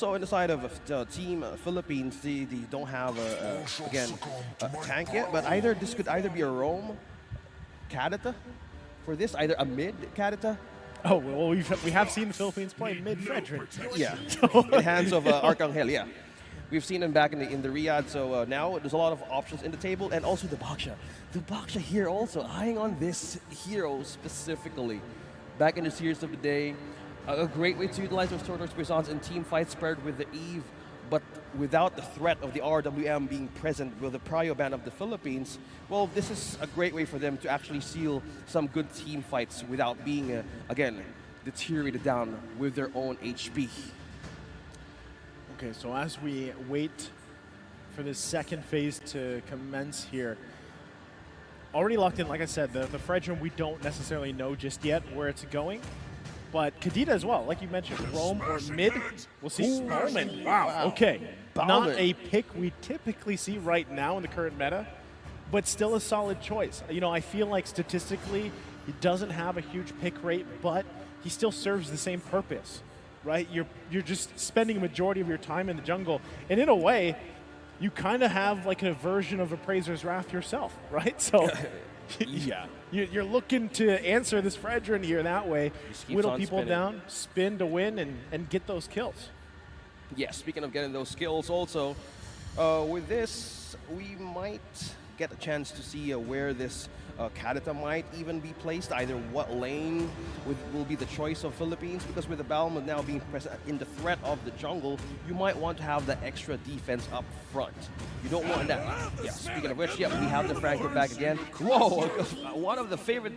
Also, on the side of Team Philippines, they don't have again a tank yet, but this could either be a roam Kadita for this, either a mid Kadita. Oh, well, we have seen the Philippines play mid-Fredrin. Yeah, in the hands of Arcangel, yeah. We've seen him back in the Riyadh, so now there's a lot of options in the table, and also the Baksha. The Baksha here also, eyeing on this hero specifically. Back in the series of the day, a great way to utilize those Tortoise Croissants in team fights paired with the Eve, but without the threat of the RWM being present with the Prio ban of the Philippines. Well, this is a great way for them to actually seal some good team fights without being, again, deteriorated down with their own HP. Okay, so as we wait for this second phase to commence here, already locked in, like I said, the Fredrin we don't necessarily know just yet where it's going. But Kadita as well, like you mentioned, roam or mid, we'll see. Bowman, wow, okay. Not a pick we typically see right now in the current meta, but still a solid choice. You know, I feel like statistically, he doesn't have a huge pick rate, but he still serves the same purpose, right? You're just spending a majority of your time in the jungle, and in a way, you kind of have like a version of Appraiser's Wrath yourself, right? So. Yeah. You're looking to answer this Fredrin here that way, whittle people spinning down, spin to win, and get those kills. Yeah, speaking of getting those skills also, with this, we might get a chance to see where this Kadita might even be placed, either what lane will be the choice of Philippines, because with the Balmond now being present in the threat of the jungle, you might want to have that extra defense up front. You don't want that. Yeah, speaking of which, yeah, we have the Franco back again. Whoa, one of the favorite,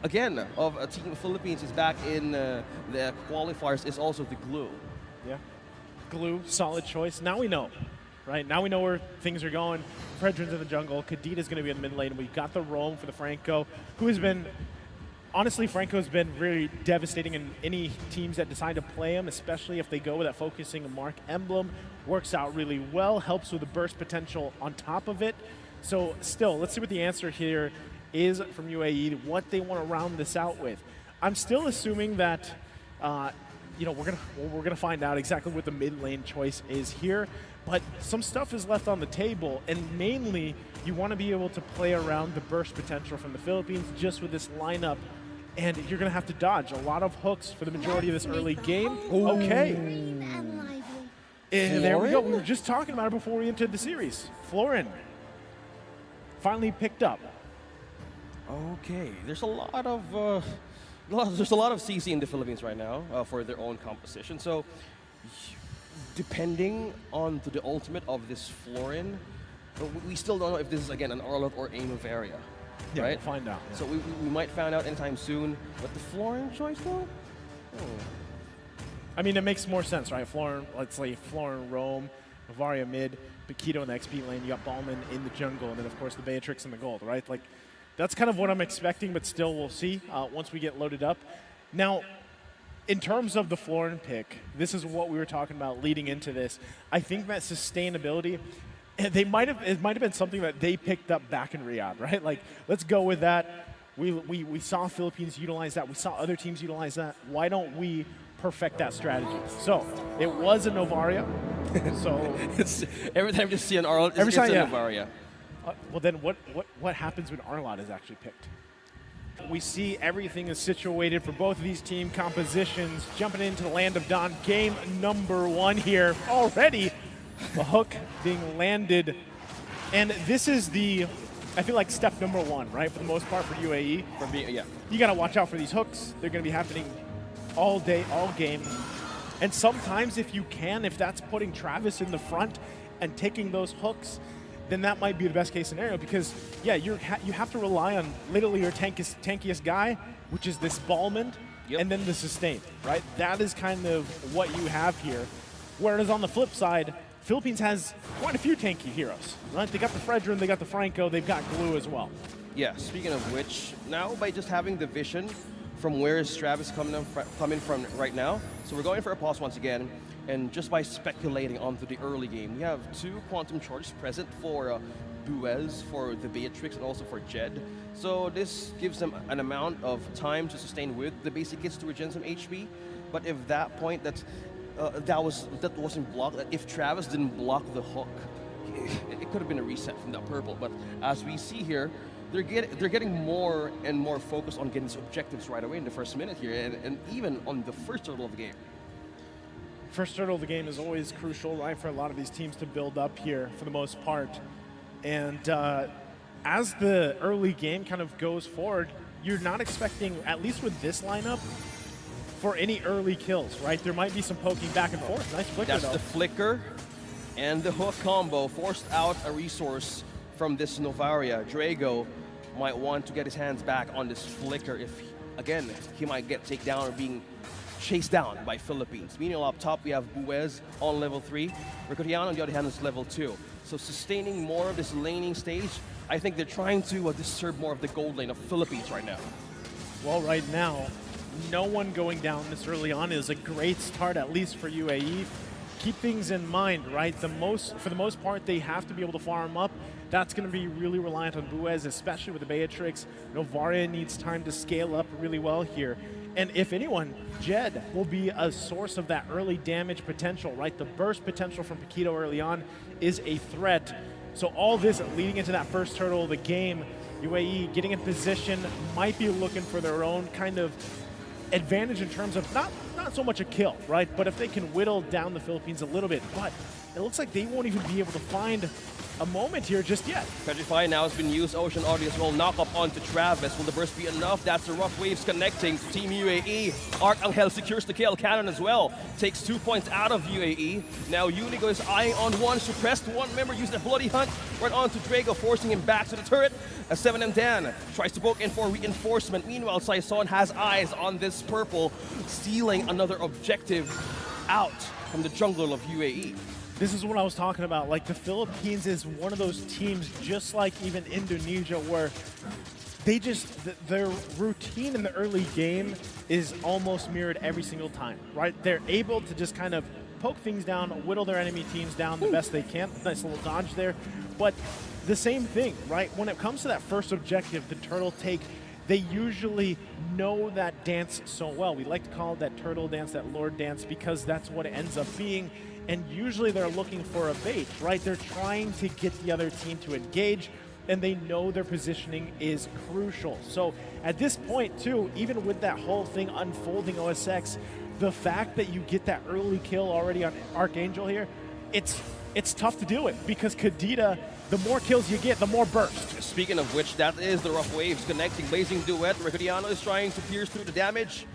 again, of Team Philippines is back in the qualifiers is also the glue. Yeah, glue, solid choice. Now we know. Right, now we know where things are going. Fredrin's in the jungle. Kadita's going to be in the mid lane. We've got the roam for the Franco, who has been, honestly, Franco's been really devastating in any teams that decide to play him, especially if they go with that focusing mark emblem. Works out really well, helps with the burst potential on top of it. So still, let's see what the answer here is from UAE, what they want to round this out with. I'm still assuming that, you know, we're gonna find out exactly what the mid lane choice is here. But some stuff is left on the table, and mainly you want to be able to play around the burst potential from the Philippines just with this lineup, and you're going to have to dodge a lot of hooks for the majority of this early game. Ooh. Okay. And there we go. We were just talking about it before we entered the series. Florin finally picked up. Okay, there's a lot of CC in the Philippines right now for their own composition. So, depending on the ultimate of this Florin, we still don't know if this is again an Arlot or a Novaria. Yeah, right? We'll find out. Yeah. So we might find out anytime soon. But the Florin choice though? Oh. I mean, it makes more sense, right? Florin, let's say Florin, Roam, Novaria mid, Paquito in the XP lane, you got Ballman in the jungle, and then of course the Beatrix in the gold, right? Like, that's kind of what I'm expecting, but still we'll see once we get loaded up. Now, in terms of the Florin pick, this is what we were talking about leading into this. I think that sustainability, it might have been something that they picked up back in Riyadh, right? Like, let's go with that. We saw Philippines utilize that. We saw other teams utilize that. Why don't we perfect that strategy? So it was a Novaria. So it's, every time you see an Arlot, it's a Novaria. Well, then what happens when Arlot is actually picked? We see everything is situated for both of these team compositions. Jumping into the Land of Dawn, game number 1 here. Already, the hook being landed. And this is I feel like step number 1, right? For the most part for UAE. Yeah. You got to watch out for these hooks. They're going to be happening all day, all game. And sometimes if you can, if that's putting Travis in the front and taking those hooks, then that might be the best case scenario because, yeah, you have to rely on literally your tankiest guy, which is this Ballman, and then the sustain, right? That is kind of what you have here. Whereas on the flip side, Philippines has quite a few tanky heroes, right? They got the Fredrin, they got the Franco, they've got Glue as well. Yeah, speaking of which, now by just having the vision from where is Travis coming from right now, so we're going for a pause once again. And just by speculating onto the early game, we have 2 Quantum Charges present for Buez, for the Beatrix, and also for Jed. So this gives them an amount of time to sustain with the basic kits to regen some HP. But if that point, that's that wasn't blocked. That if Travis didn't block the hook, it could have been a reset from that purple. But as we see here, they're getting more and more focused on getting these objectives right away in the first minute here, and even on the first turtle of the game. First turtle of the game is always crucial, right, for a lot of these teams to build up here for the most part. And as the early game kind of goes forward, you're not expecting, at least with this lineup, for any early kills, right? There might be some poking back and forth. Nice flicker, That's though. the flicker and the hook combo forced out a resource from this Novaria. Drago might want to get his hands back on this flicker if, again, he might get taken down or being chased down by Philippines. Meanwhile, up top, we have Buez on level 3. Ricotiano, on the other hand, is level 2. So sustaining more of this laning stage, I think they're trying to disturb more of the gold lane of Philippines right now. Well, right now, no one going down this early on is a great start, at least for UAE. Keep things in mind, right? For the most part, they have to be able to farm up. That's going to be really reliant on Buez, especially with the Beatrix. Novaria needs time to scale up really well here. And if anyone, Jed will be a source of that early damage potential, right? The burst potential from Paquito early on is a threat. So all this leading into that first turtle of the game, UAE getting in position, might be looking for their own kind of advantage in terms of not so much a kill, right? But if they can whittle down the Philippines a little bit, but it looks like they won't even be able to find a moment here just yet. Petrify now has been used. Ocean Audi as well. Knock up onto Travis. Will the burst be enough? That's the rough waves connecting to Team UAE. Arcangel secures the kill. Cannon as well. Takes 2 points out of UAE. Now Unigo is eyeing on one. Suppressed one member using a bloody hunt. Right onto Drago, forcing him back to the turret. As 7M Dan tries to poke in for reinforcement. Meanwhile, Saison has eyes on this purple, stealing another objective out from the jungle of UAE. This is what I was talking about. Like, the Philippines is one of those teams, just like even Indonesia, where they just, their routine in the early game is almost mirrored every single time, right? They're able to just kind of poke things down, whittle their enemy teams down the best they can. Nice little dodge there. But the same thing, right? When it comes to that first objective, the turtle take, they usually know that dance so well. We like to call it that turtle dance, that lord dance, because that's what it ends up being. And usually they're looking for a bait, right? They're trying to get the other team to engage, and they know their positioning is crucial. So at this point, too, even with that whole thing unfolding OSX, the fact that you get that early kill already on Archangel here, it's tough to do it, because Kadita, the more kills you get, the more burst. Speaking of which, that is the rough waves connecting. Blazing Duet. Ricotiano is trying to pierce through the damage,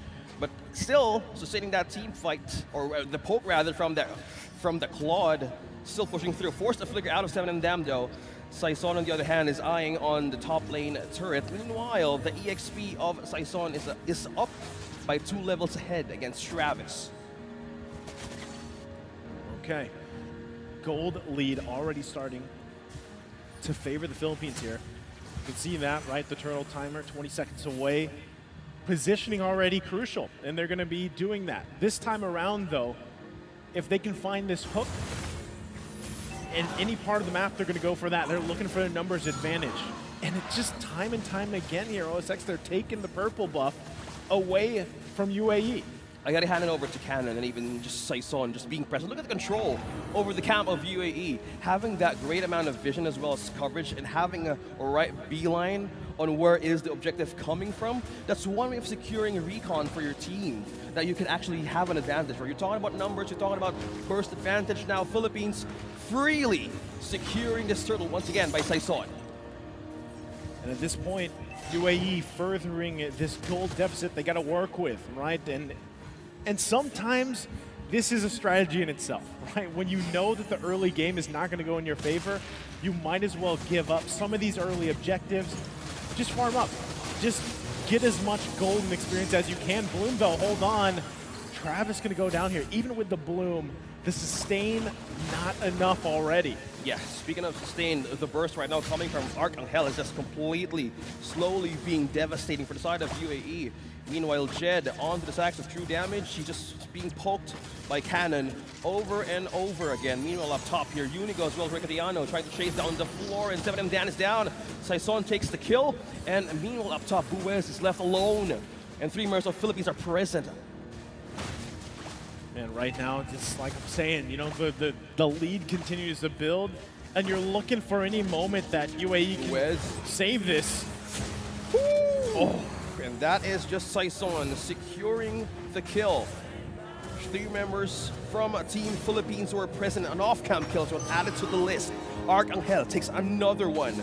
but still sustaining that team fight, or the poke rather, from the Claude, still pushing through. Forced a flicker out of 7M Dam though. Saison, on the other hand, is eyeing on the top lane turret. Meanwhile, the EXP of Saison is up by 2 levels ahead against Travis. Okay. Gold lead already starting to favor the Philippines here. You can see that, right? The turtle timer, 20 seconds away. Positioning already crucial, and they're going to be doing that. This time around, though, if they can find this hook in any part of the map, they're going to go for that. They're looking for a numbers advantage. And it's just time and time again here, OSX, they're taking the purple buff away from UAE. I gotta hand it over to Cannon and even just Saison just being present. Look at the control over the camp of UAE. Having that great amount of vision as well as coverage and having a right beeline on where is the objective coming from, that's one way of securing recon for your team, that you can actually have an advantage. Where you're talking about numbers, you're talking about burst advantage. Now Philippines freely securing this turtle once again by Saison. And at this point, UAE furthering this gold deficit they got to work with, right? And sometimes this is a strategy in itself, right? When you know that the early game is not going to go in your favor, you might as well give up some of these early objectives. Just farm up. Just get as much gold and experience as you can. Bloom, though, hold on. Travis going to go down here. Even with the Bloom, the sustain, not enough already. Yeah, speaking of sustain, the burst right now coming from Arcangel is just completely, slowly being devastating for the side of UAE. Meanwhile, Jed onto the sacks of true damage. He's just being poked by Cannon over and over again. Meanwhile, up top here, Unigo as well as Ricotiano trying to chase down the floor, and 7M Dan is down. Saison takes the kill, and meanwhile up top, Buez is left alone, and 3 members of Philippines are present. And right now, just like I'm saying, the lead continues to build, and you're looking for any moment that UAE can save this. Oh, and that is just Saison securing the kill. 3 members from Team Philippines who were present on off-camp kills were added to the list. Arcangel takes another one.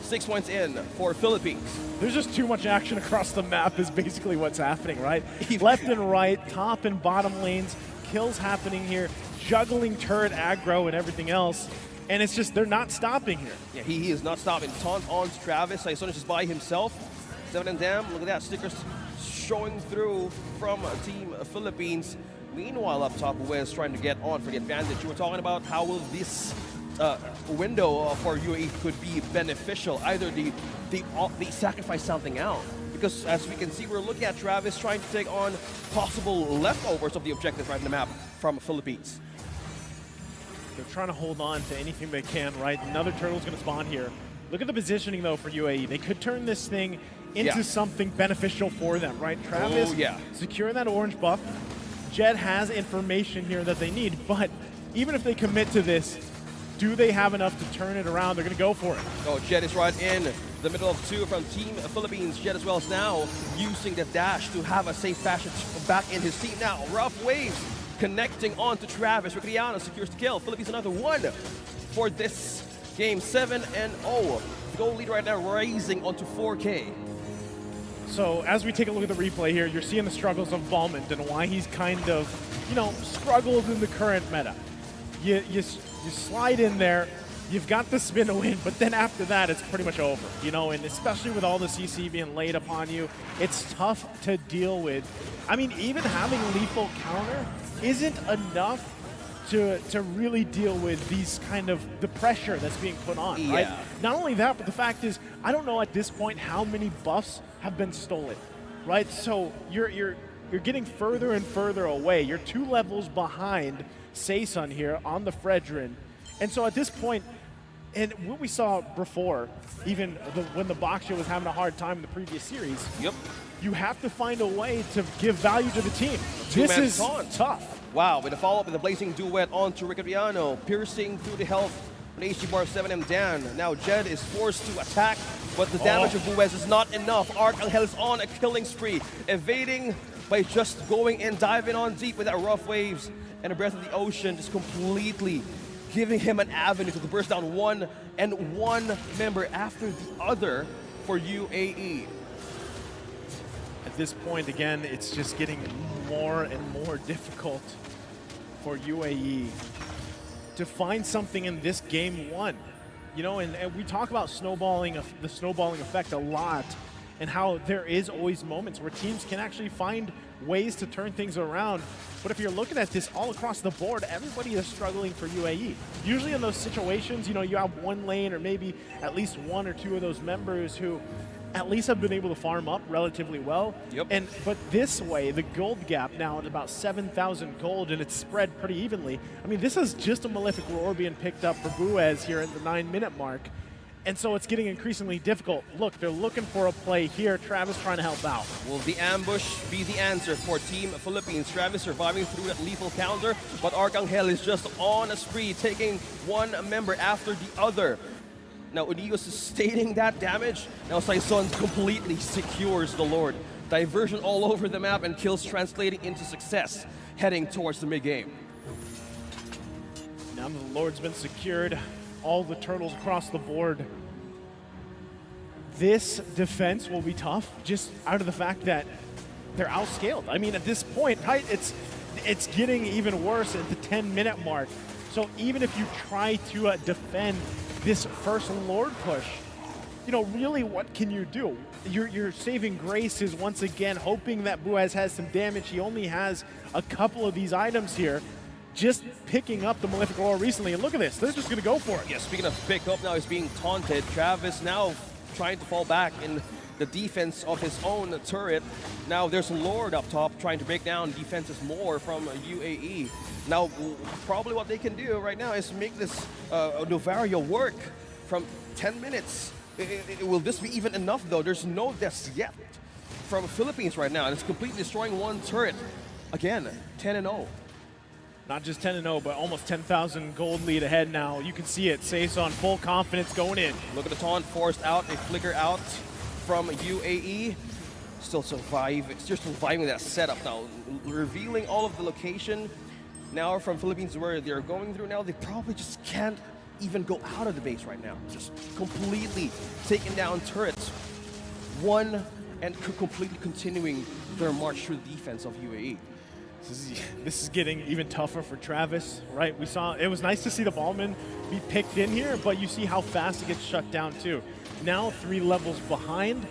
6 points in for Philippines. There's just too much action across the map is basically what's happening, right? Left and right, top and bottom lanes, kills happening here, juggling turret aggro and everything else. And it's just, they're not stopping here. Yeah, he is not stopping. Taunt on Travis. Saison is just by himself. 7 and Dam, look at that. Stickers showing through from Team Philippines. Meanwhile, up top, Wes trying to get on for the advantage. You were talking about how will this window for UAE could be beneficial. Either they sacrifice something out. Because as we can see, we're looking at Travis trying to take on possible leftovers of the objective right in the map from Philippines. They're trying to hold on to anything they can, right? Another turtle's going to spawn here. Look at the positioning, though, for UAE. They could turn this thing into something beneficial for them, right? Travis securing that orange buff. Jed has information here that they need, but even if they commit to this, do they have enough to turn it around? They're going to go for it. Oh, Jed is right in the middle of 2 from Team Philippines. Jed as well is now using the dash to have a safe passage back in his team. Now, Rough Waves connecting on to Travis. Ricriano secures the kill. Philippines another one for this game. 7-0. The goal lead right now rising onto 4K. So as we take a look at the replay here, you're seeing the struggles of Balmond and why he's kind of, struggled in the current meta. You slide in there, you've got the spin to win, but then after that, it's pretty much over, and especially with all the CC being laid upon you, it's tough to deal with. I mean, even having lethal counter isn't enough to really deal with these kind of the pressure that's being put on, right? Not only that, but the fact is, I don't know at this point how many buffs have been stolen, right? So you're getting further and further away. You're 2 levels behind Saison here on the Fredrin. And so at this point, and what we saw before, even when the Baksha was having a hard time in the previous series, you have to find a way to give value to the team. This is tough. Wow, with a follow-up with a blazing duet onto Riccariano, piercing through the health on HG bar 7M Dan. Now Jed is forced to attack, but the damage of Buez is not enough. Arcangel is on a killing spree, evading by just going in, diving on deep with that Rough Waves and a Breath of the Ocean, just completely giving him an avenue to burst down one member after the other for UAE. At this point, again, it's just getting more and more difficult for UAE to find something in this game 1. And we talk about the snowballing effect a lot, and how there is always moments where teams can actually find ways to turn things around. But if you're looking at this all across the board, everybody is struggling for UAE. Usually in those situations, you have one lane or maybe at least 1 or 2 of those members who at least have been able to farm up relatively well. But this way, the gold gap now at about 7,000 gold, and it's spread pretty evenly. I mean, this is just a Malefic Roar being picked up for Buez here at the 9-minute mark. And so it's getting increasingly difficult. Look, they're looking for a play here. Travis trying to help out. Will the ambush be the answer for Team Philippines? Travis surviving through that lethal counter, but Arcangel is just on a spree, taking one member after the other. Now, Unigo sustaining that damage. Now, Saison completely secures the Lord. Diversion all over the map and kills translating into success, heading towards the mid-game. Now the Lord's been secured. All the turtles across the board. This defense will be tough, just out of the fact that they're outscaled. I mean, at this point, right, it's getting even worse at the 10-minute mark. So even if you try to defend this first Lord push, really what can you do? Your saving grace is once again hoping that Buez has some damage. He only has a couple of these items here. Just picking up the Malefic Roar recently, and look at this, they're just going to go for it. Yeah, speaking of pick up, now he's being taunted. Travis now trying to fall back in the defense of his own turret. Now there's a Lord up top trying to break down defenses more from UAE. Now, probably what they can do right now is make this Novaria work from 10 minutes. Will this be even enough, though? There's no deaths yet from Philippines right now, and it's completely destroying one turret. Again, 10-0. Not just 10-0, but almost 10,000 gold lead ahead now. You can see it. Saison full confidence going in. Look at the taunt forced out, a flicker out from UAE. Still surviving that setup now, revealing all of the location now from Philippines where they're going through now. They probably just can't even go out of the base right now. Just completely taking down turrets. One and completely continuing their march through the defense of UAE. This is getting even tougher for Travis, right? We saw it was nice to see the Ballman be picked in here, but you see how fast it gets shut down too. Now 3 levels behind.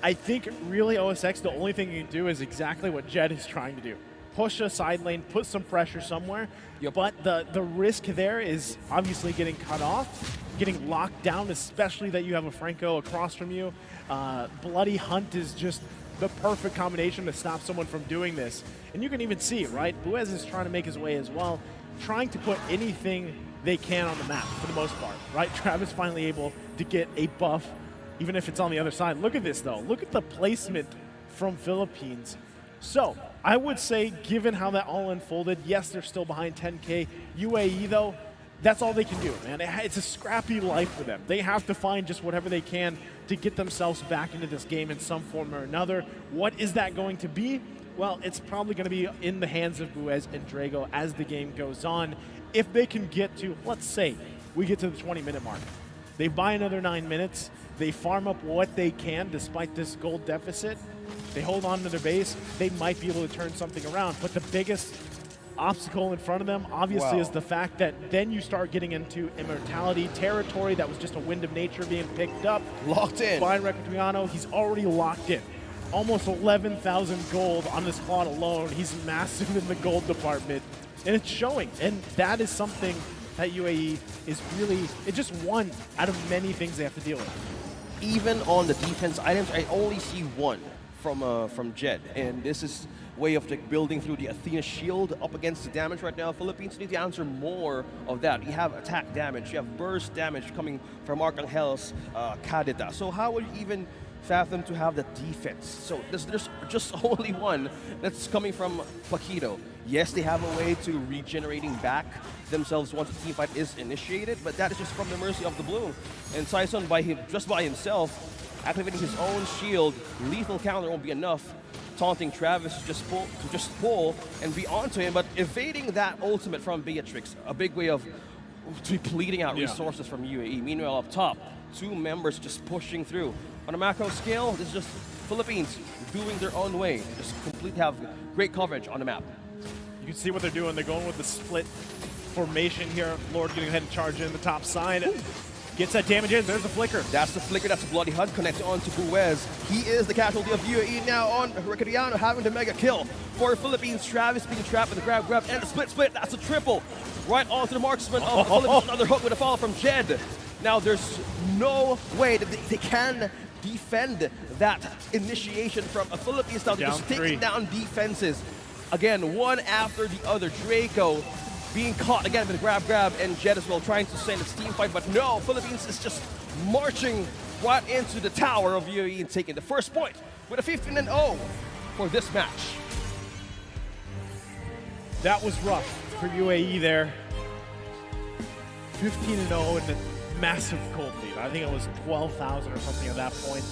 I think really OSX, the only thing you can do is exactly what Jed is trying to do. Push a side lane, put some pressure somewhere, but the risk there is obviously getting cut off, getting locked down, especially that you have a Franco across from you. Bloody Hunt is just the perfect combination to stop someone from doing this. And you can even see, right? Buez is trying to make his way as well, trying to put anything they can on the map for the most part, right? Travis finally able to get a buff, even if it's on the other side. Look at this though. Look at the placement from Philippines. So I would say, given how that all unfolded, yes, they're still behind 10K. UAE though, that's all they can do, man. It's a scrappy life for them. They have to find just whatever they can to get themselves back into this game in some form or another. What is that going to be? Well, it's probably going to be in the hands of Buez and Drago as the game goes on. If they can get to, let's say, we get to the 20-minute mark. They buy another 9 minutes. They farm up what they can despite this gold deficit. They hold on to their base. They might be able to turn something around. But the biggest obstacle in front of them obviously is the fact that then you start getting into immortality territory. That was just a wind of nature being picked up. Locked in. By Recreano, he's already locked in. Almost 11,000 gold on this plot alone. He's massive in the gold department, and it's showing. And that is something that UAE is really, it's just one out of many things they have to deal with. Even on the defense items, I only see one from Jed, and this is way of like building through the Athena shield up against the damage right now. Philippines need to answer more of that. You have attack damage, you have burst damage coming from Archangel's Kadita. So how would you even fathom to have the defense? So there's just only one that's coming from Paquito. Yes, they have a way to regenerating back themselves once the team fight is initiated, but that is just from the mercy of the blue. And Saison just by himself, activating his own shield, lethal counter won't be enough. Taunting Travis to just pull and be onto him, but evading that ultimate from Beatrix, a big way of depleting out resources from UAE. Meanwhile, up top, 2 members just pushing through. On a macro scale, this is just Philippines doing their own way. Just completely have great coverage on the map. You can see what they're doing. They're going with the split formation here. Lord getting ahead and charging in the top side. Ooh. Gets that damage in. There's the flicker. That's the flicker. That's a Bloody Hunt connected on to Buez. He is the casualty of UAE now on Recreano having the mega kill. For Philippines, Travis being trapped with the grab, and the split. That's a triple. Right onto the marksman of Philippines. Another hook with a follow from Jed. Now there's no way that they can defend that initiation from a Philippines now. They're just taking down defenses. Again, one after the other. Draco being caught again with a grab, and Jed as well trying to send a team fight, but no, Philippines is just marching right into the tower of UAE and taking the first point with a 15-0 for this match. That was rough for UAE there. 15-0 and a massive gold lead. I think it was 12,000 or something at that point.